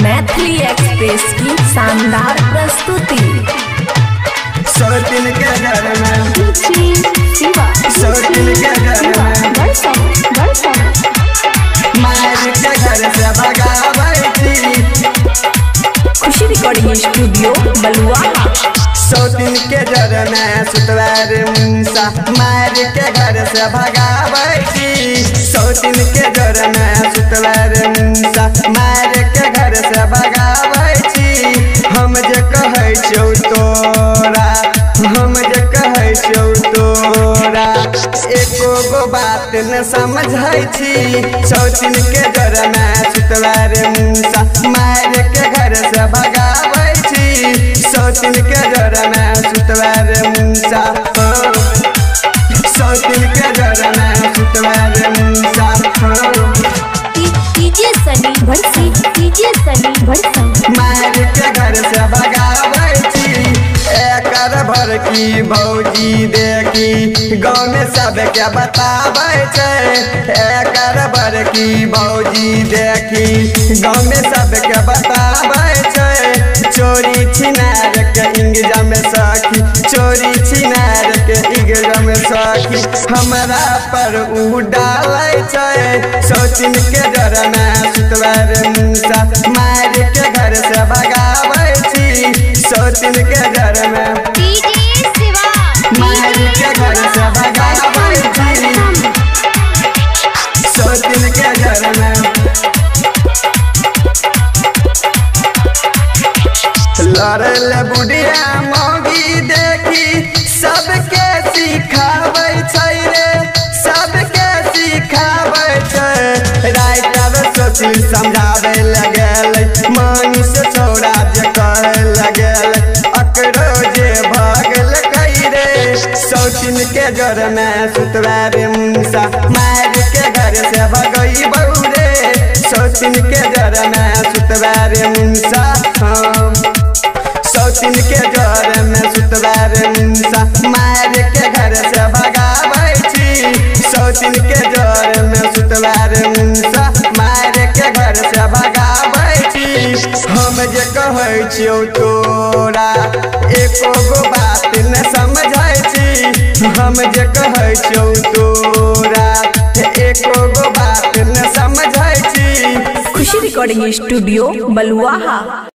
Maithili express की शानदार प्रस्तुति। सौतिन के घर में मार के घर से भगावै छी। खुशी रिकॉर्डिंग स्टूडियो बलुआ। सौतिन के घर में सुतवार मुंसा मार के घर से भगावै छी। सौतिन के घर में सुतवार मुंसा मार के घर से भगावै छी। हम जे कहै छौ तोरा, हम जे कहै छौ तोरा, एको गो बात न समझै छी। सौतिन के घर में सुतवार मुंसा मार के घर से भगावै छी। सौतिन के घर में सुतवार मुंसा, सौतिन के घर में सुतवार मुंसा। डीजे सनी भड़सी मार के घर से भगावै छी। एकर भर की भौजी देखी गाँव में सबके बताबै छै। एकर भर की भौजी देखी गाँव में सबके बताबै छै। चोरी छिनार के इंगजा में सखी, चोरी छिनार के इंगजा में सखी हमरा पर उ डालै छै। सौतिन के घर में सुतवार मुंसा मार के घर से भगावै छी। सौतिन के घर में मार के घर से भगावै छी। सौतिन के घर में लड़ल बुढ़िया मौगी देखी सबके सिखाबै छै रे, सबके सिखाबै छै। राइटर सोचिल समझाबै लगल, मानुष छोड़ा जे कहै लगल, अकरो जे भगल कई रे। सौतिन के घर में सुतवार मुंसा मार के घर से भगैबौ रे। सौतिन के घर में सुतवार मुंसा, सौतिन के घर में सुतवार मुंसा मार के घर से भगावै छी। सौतिन के घर में सुतवार मुंसा मार के घर से भगावै छी। हम जे कहै छियौ तोरा, एको गो बात न समझै छी। हम जे कहै छियौ तोरा, एको गो बात न समझै छी। खुशी रिकॉर्डिंग स्टूडियो बलुआ।